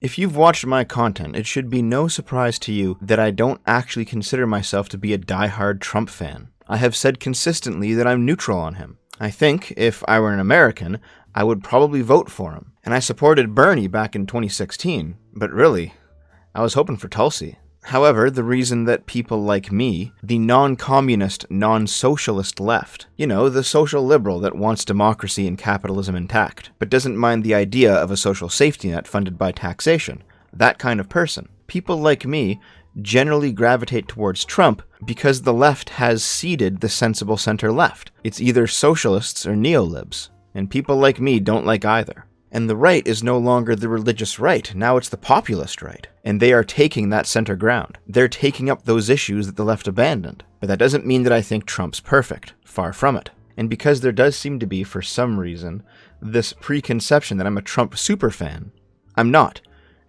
If you've watched my content, it should be no surprise to you that I don't actually consider myself to be a die-hard Trump fan. I have said consistently that I'm neutral on him. I think, if I were an American, I would probably vote for him. And I supported Bernie back in 2016, but really, I was hoping for Tulsi. However, the reason that people like me, the non-communist, non-socialist left, the social liberal that wants democracy and capitalism intact, but doesn't mind the idea of a social safety net funded by taxation, that kind of person, people like me generally gravitate towards Trump because the left has ceded the sensible center-left. It's either socialists or neolibs, and people like me don't like either. And the right is no longer the religious right, now it's the populist right. And they are taking that center ground. They're taking up those issues that the left abandoned. But that doesn't mean that I think Trump's perfect. Far from it. And because there does seem to be, for some reason, this preconception that I'm a Trump superfan, I'm not.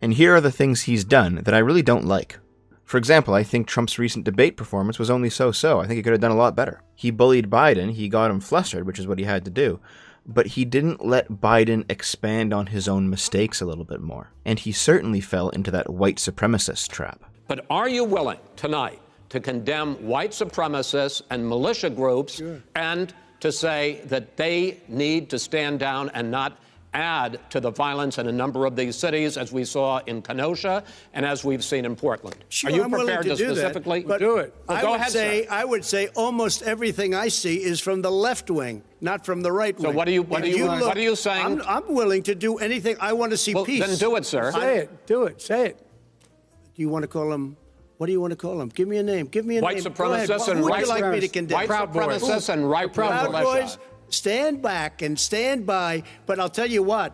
And here are the things he's done that I really don't like. For example, I think Trump's recent debate performance was only so-so. I think he could have done a lot better. He bullied Biden, he got him flustered, which is what he had to do. But he didn't let Biden expand on his own mistakes a little bit more. And he certainly fell into that white supremacist trap. But are you willing tonight to condemn white supremacists and militia groups and to say that they need to stand down and not add to the violence in a number of these cities, as we saw in Kenosha and as we've seen in Portland? Sure, are you I'm prepared willing to do specifically that, do it? Well, go ahead, sir. I would say almost everything I see is from the left wing, not from the right wing. So what are you saying? I'm willing to do anything. I want to see peace. Then do it, sir. Say it. Do it. Say it. Do you want to call him? What do you want to call him? Give me a name. Give me a white name. Supremacists and who would you like me to condemn? White supremacists and right Proud Boys. Stand back and stand by. But I'll tell you what.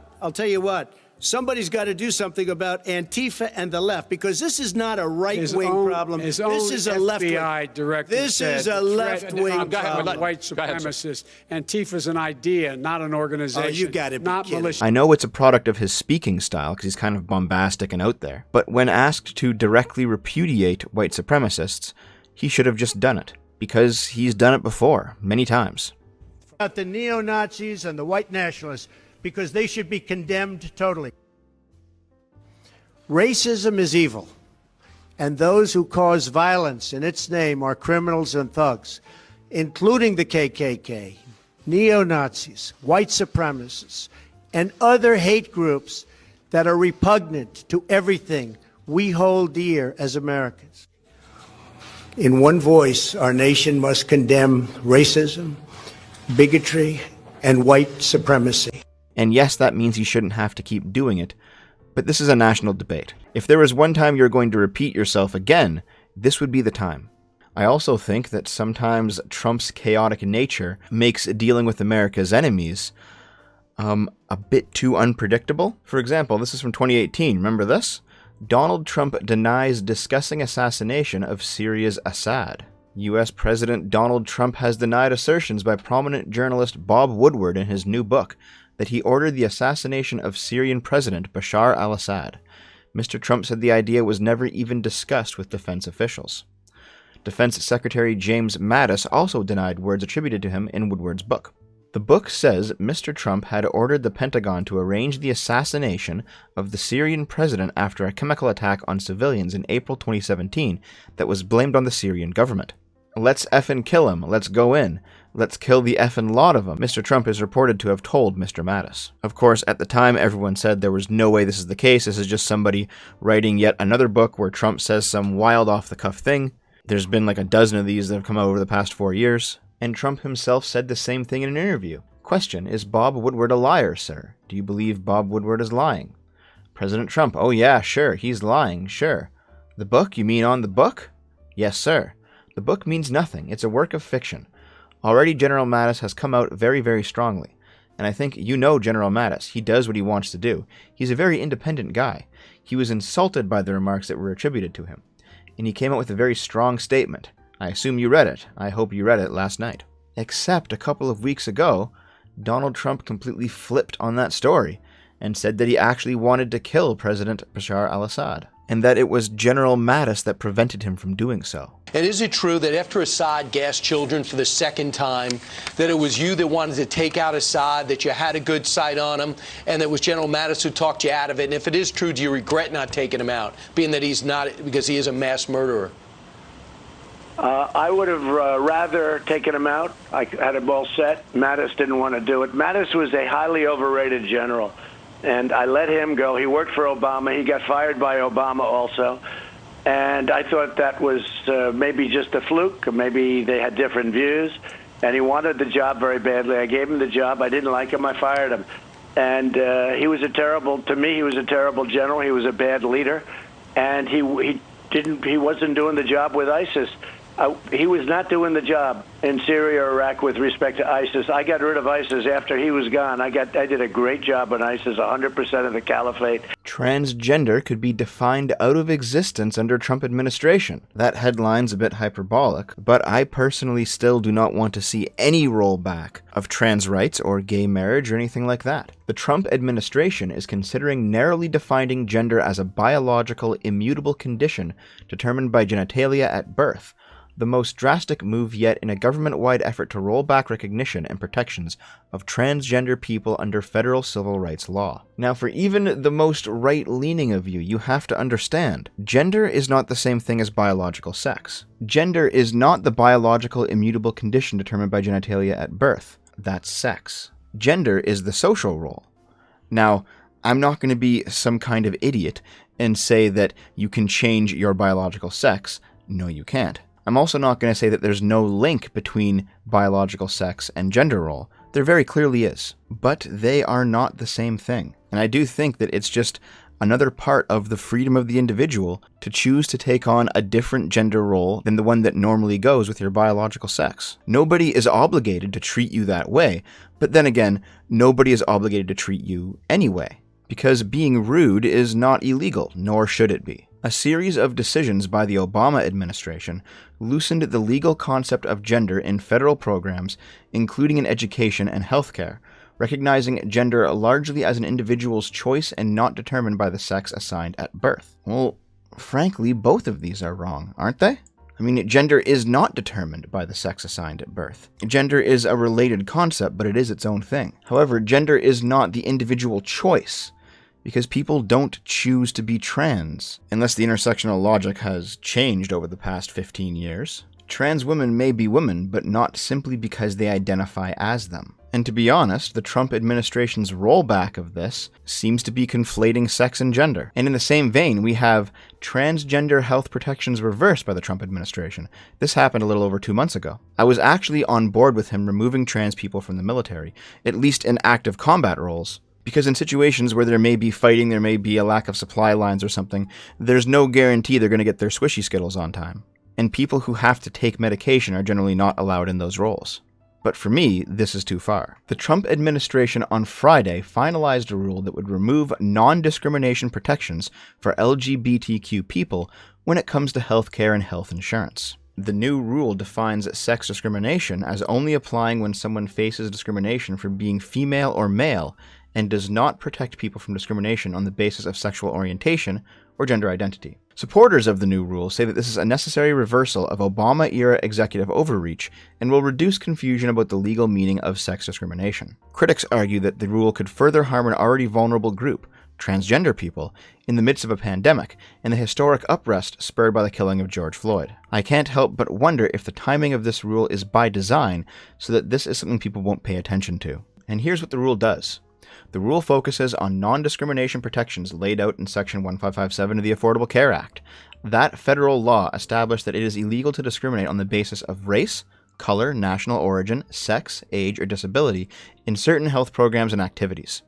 Somebody's got to do something about Antifa and the left, because this is not a right-wing problem. This is a left-wing. FBI director This is a left-wing problem. White supremacists. Antifa's an idea, not an organization. Oh, you got to be not kidding. militia. I know it's a product of his speaking style, because he's kind of bombastic and out there. But when asked to directly repudiate white supremacists, he should have just done it. Because he's done it before, many times. About the neo-Nazis and the white nationalists, because they should be condemned totally. Racism is evil, and those who cause violence in its name are criminals and thugs, including the KKK, neo-Nazis, white supremacists, and other hate groups that are repugnant to everything we hold dear as Americans. In one voice, our nation must condemn racism, bigotry, and white supremacy. And yes, that means he shouldn't have to keep doing it, but this is a national debate. If there was one time you're going to repeat yourself again, this would be the time. I also think that sometimes Trump's chaotic nature makes dealing with America's enemies a bit too unpredictable. For example, this is from 2018. Remember this? Donald Trump denies discussing assassination of Syria's Assad. U.S. President Donald Trump has denied assertions by prominent journalist Bob Woodward in his new book that he ordered the assassination of Syrian President Bashar al-Assad. Mr. Trump said the idea was never even discussed with defense officials. Defense Secretary James Mattis also denied words attributed to him in Woodward's book. The book says Mr. Trump had ordered the Pentagon to arrange the assassination of the Syrian president after a chemical attack on civilians in April 2017 that was blamed on the Syrian government. Let's effing kill him. Let's go in. Let's kill the effing lot of them, Mr. Trump is reported to have told Mr. Mattis. Of course, at the time, everyone said there was no way this is the case. This is just somebody writing yet another book where Trump says some wild off-the-cuff thing. There's been like a dozen of these that have come out over the past 4 years. And Trump himself said the same thing in an interview. Question, is Bob Woodward a liar, sir? Do you believe Bob Woodward is lying? President Trump, oh yeah, sure, he's lying, sure. The book, you mean on the book? Yes, sir. The book means nothing. It's a work of fiction. Already General Mattis has come out very, very strongly. And I think you know General Mattis. He does what he wants to do. He's a very independent guy. He was insulted by the remarks that were attributed to him. And he came out with a very strong statement. I assume you read it. I hope you read it last night. Except a couple of weeks ago, Donald Trump completely flipped on that story and said that he actually wanted to kill President Bashar al-Assad. and that it was General Mattis that prevented him from doing so. And is it true that after Assad gassed children for the second time, that it was you that wanted to take out Assad, that you had a good sight on him, and that it was General Mattis who talked you out of it? And if it is true, do you regret not taking him out, being that he's not, because he is a mass murderer? I would have rather taken him out. I had it all set. Mattis didn't want to do it. Mattis was a highly overrated general, and I let him go. He worked for Obama. He got fired by Obama also. And I thought that was maybe just a fluke, or maybe they had different views. And he wanted the job very badly. I gave him the job. I didn't like him. I fired him. And he was a terrible general. He was a bad leader. And he wasn't doing the job with ISIS. He was not doing the job in Syria or Iraq with respect to ISIS. I got rid of ISIS after he was gone. I did a great job on ISIS, 100% of the caliphate. Transgender could be defined out of existence under Trump administration. That headline's a bit hyperbolic, but I personally still do not want to see any rollback of trans rights or gay marriage or anything like that. The Trump administration is considering narrowly defining gender as a biological, immutable condition determined by genitalia at birth, the most drastic move yet in a government-wide effort to roll back recognition and protections of transgender people under federal civil rights law. Now, for even the most right-leaning of you, you have to understand, gender is not the same thing as biological sex. Gender is not the biological, immutable condition determined by genitalia at birth. That's sex. Gender is the social role. Now, I'm not going to be some kind of idiot and say that you can change your biological sex. No, you can't. I'm also not going to say that there's no link between biological sex and gender role. There very clearly is, but they are not the same thing. And I do think that it's just another part of the freedom of the individual to choose to take on a different gender role than the one that normally goes with your biological sex. Nobody is obligated to treat you that way, but then again, nobody is obligated to treat you anyway, because being rude is not illegal, nor should it be. A series of decisions by the Obama administration loosened the legal concept of gender in federal programs, including in education and healthcare, recognizing gender largely as an individual's choice and not determined by the sex assigned at birth. Well, frankly, both of these are wrong, aren't they? I mean, gender is not determined by the sex assigned at birth. Gender is a related concept, but it is its own thing. However, gender is not the individual choice, because people don't choose to be trans, unless the intersectional logic has changed over the past 15 years. Trans women may be women, but not simply because they identify as them. And to be honest, the Trump administration's rollback of this seems to be conflating sex and gender. And in the same vein, we have transgender health protections reversed by the Trump administration. This happened a little over 2 months ago. I was actually on board with him removing trans people from the military, at least in active combat roles. Because in situations where there may be fighting, there may be a lack of supply lines or something, there's no guarantee they're going to get their squishy skittles on time. And people who have to take medication are generally not allowed in those roles. But for me, this is too far. The Trump administration on Friday finalized a rule that would remove non-discrimination protections for LGBTQ people when it comes to healthcare and health insurance. The new rule defines sex discrimination as only applying when someone faces discrimination for being female or male, and does not protect people from discrimination on the basis of sexual orientation or gender identity. Supporters of the new rule say that this is a necessary reversal of Obama-era executive overreach and will reduce confusion about the legal meaning of sex discrimination. Critics argue that the rule could further harm an already vulnerable group, transgender people, in the midst of a pandemic and the historic unrest spurred by the killing of George Floyd. I can't help but wonder if the timing of this rule is by design so that this is something people won't pay attention to. And here's what the rule does. The rule focuses on non-discrimination protections laid out in Section 1557 of the Affordable Care Act. That federal law established that it is illegal to discriminate on the basis of race, color, national origin, sex, age, or disability in certain health programs and activities.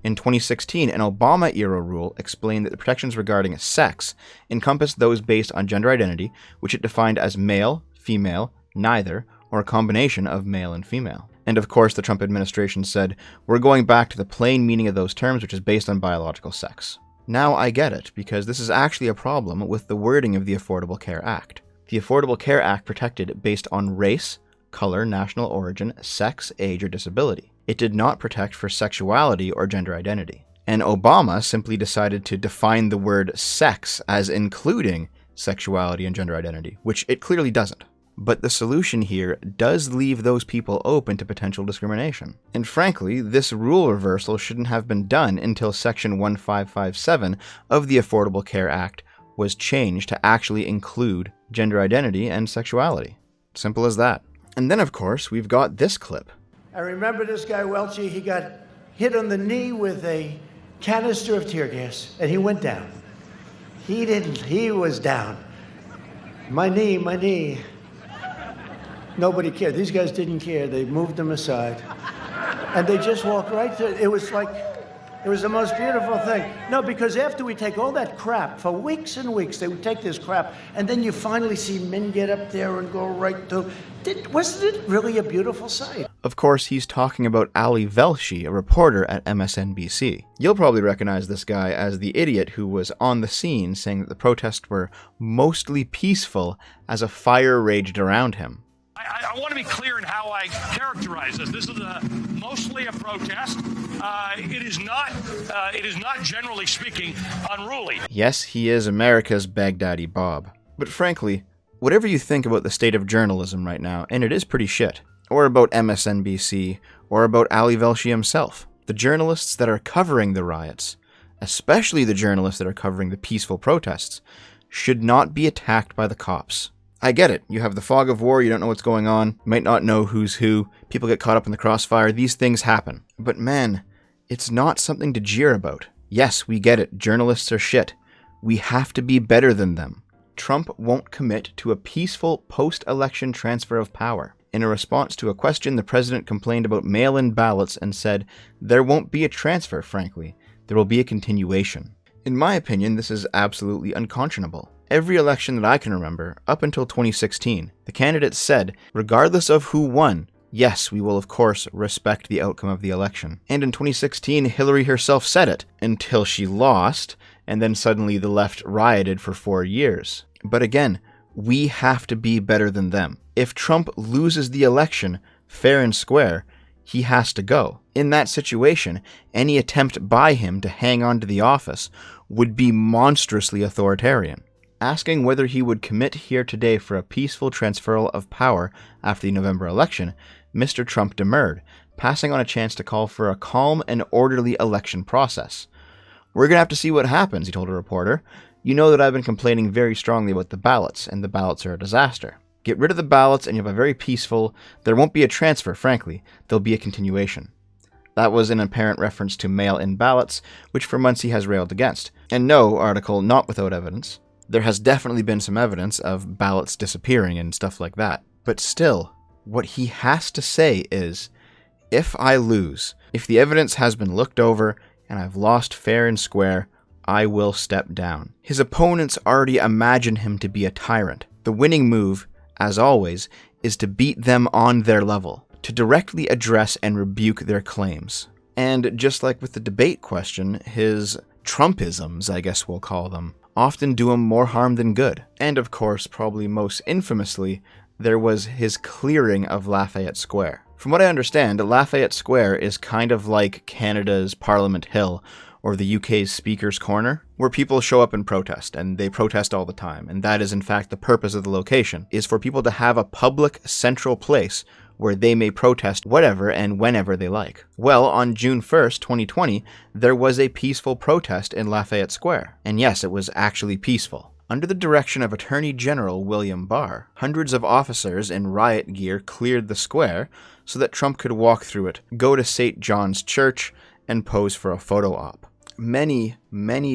In 2016, an Obama-era rule explained that the protections regarding sex encompassed those based on gender identity, which it defined as male, female, neither, or a combination of male and female. And of course, the Trump administration said, we're going back to the plain meaning of those terms, which is based on biological sex. Now I get it, because this is actually a problem with the wording of the Affordable Care Act. The Affordable Care Act protected based on race, color, national origin, sex, age, or disability. It did not protect for sexuality or gender identity. And Obama simply decided to define the word sex as including sexuality and gender identity, which it clearly doesn't. But the solution here does leave those people open to potential discrimination. And frankly, this rule reversal shouldn't have been done until Section 1557 of the Affordable Care Act was changed to actually include gender identity and sexuality. Simple as that. And then, of course, we've got this clip. I remember this guy, Welchie, he got hit on the knee with a canister of tear gas, and he went down. He was down. My knee. Nobody cared. These guys didn't care. They moved him aside. And they just walked right through. It was the most beautiful thing. No, because after we take all that crap, for weeks and weeks, they would take this crap, and then you finally see men get up there and go right through. Wasn't it really a beautiful sight? Of course, he's talking about Ali Velshi, a reporter at MSNBC. You'll probably recognize this guy as the idiot who was on the scene saying that the protests were mostly peaceful as a fire raged around him. I want to be clear in how I characterize this. This is mostly a protest. It is not, generally speaking, unruly. Yes, he is America's Baghdadi Bob. But frankly, whatever you think about the state of journalism right now, and it is pretty shit, or about MSNBC, or about Ali Velshi himself, the journalists that are covering the riots, especially the journalists that are covering the peaceful protests, should not be attacked by the cops. I get it. You have the fog of war, you don't know what's going on, you might not know who's who, people get caught up in the crossfire, these things happen. But man, it's not something to jeer about. Yes, we get it, journalists are shit. We have to be better than them. Trump won't commit to a peaceful post-election transfer of power. In a response to a question, the president complained about mail-in ballots and said, "There won't be a transfer, frankly. There will be a continuation." In my opinion, this is absolutely unconscionable. Every election that I can remember, up until 2016, the candidates said, regardless of who won, yes, we will of course respect the outcome of the election. And in 2016, Hillary herself said it, until she lost, and then suddenly the left rioted for 4 years. But again, we have to be better than them. If Trump loses the election, fair and square, he has to go. In that situation, any attempt by him to hang on to the office would be monstrously authoritarian. Asking whether he would commit here today for a peaceful transferal of power after the November election, Mr. Trump demurred, passing on a chance to call for a calm and orderly election process. "We're going to have to see what happens," he told a reporter. "You know that I've been complaining very strongly about the ballots, and the ballots are a disaster. Get rid of the ballots and you have a very peaceful, there won't be a transfer, frankly, there'll be a continuation." That was an apparent reference to mail-in ballots, which for months he has railed against. And no, article not without evidence. There has definitely been some evidence of ballots disappearing and stuff like that. But still, what he has to say is, if I lose, if the evidence has been looked over and I've lost fair and square, I will step down. His opponents already imagine him to be a tyrant. The winning move, as always, is to beat them on their level, to directly address and rebuke their claims. And just like with the debate question, his Trumpisms, I guess we'll call them, often do him more harm than good. And of course, probably most infamously, there was his clearing of Lafayette Square. From what I understand, Lafayette Square is kind of like Canada's Parliament Hill, or the UK's Speaker's Corner, where people show up and protest, and they protest all the time, and that is in fact the purpose of the location, is for people to have a public central place where they may protest whatever and whenever they like. Well, on June 1st, 2020, there was a peaceful protest in Lafayette Square. And yes, it was actually peaceful. Under the direction of Attorney General William Barr, hundreds of officers in riot gear cleared the square so that Trump could walk through it, go to St. John's Church, and pose for a photo op. Many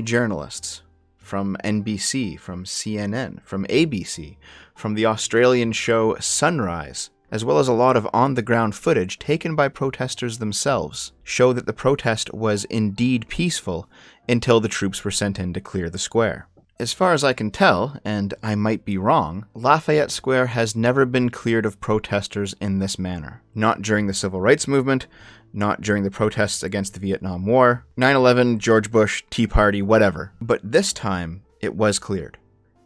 journalists from NBC, from CNN, from ABC, from the Australian show Sunrise, as well as a lot of on-the-ground footage taken by protesters themselves, show that the protest was indeed peaceful until the troops were sent in to clear the square. As far as I can tell, and I might be wrong, Lafayette Square has never been cleared of protesters in this manner. Not during the Civil Rights Movement, not during the protests against the Vietnam War, 9/11, George Bush, Tea Party, whatever. But this time, it was cleared.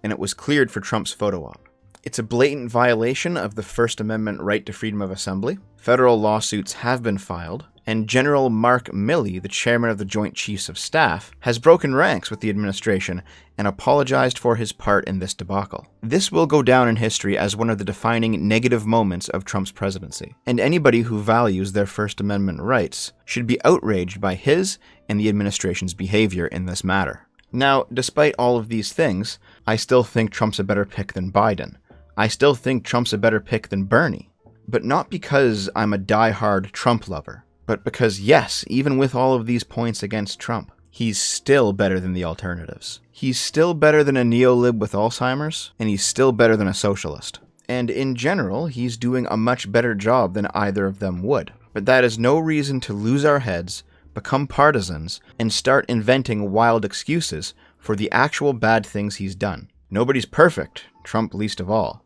And it was cleared for Trump's photo op. It's a blatant violation of the First Amendment right to freedom of assembly. Federal lawsuits have been filed, And General Mark Milley, the chairman of the Joint Chiefs of Staff, has broken ranks with the administration and apologized for his part in this debacle. This will go down in history as one of the defining negative moments of Trump's presidency, and anybody who values their First Amendment rights should be outraged by his and the administration's behavior in this matter. Now, despite all of these things, I still think Trump's a better pick than Biden. I still think Trump's a better pick than Bernie. But not because I'm a die-hard Trump lover, but because yes, even with all of these points against Trump, he's still better than the alternatives. He's still better than a neolib with Alzheimer's, and he's still better than a socialist. And in general, he's doing a much better job than either of them would. But that is no reason to lose our heads, become partisans, and start inventing wild excuses for the actual bad things he's done. Nobody's perfect, Trump least of all.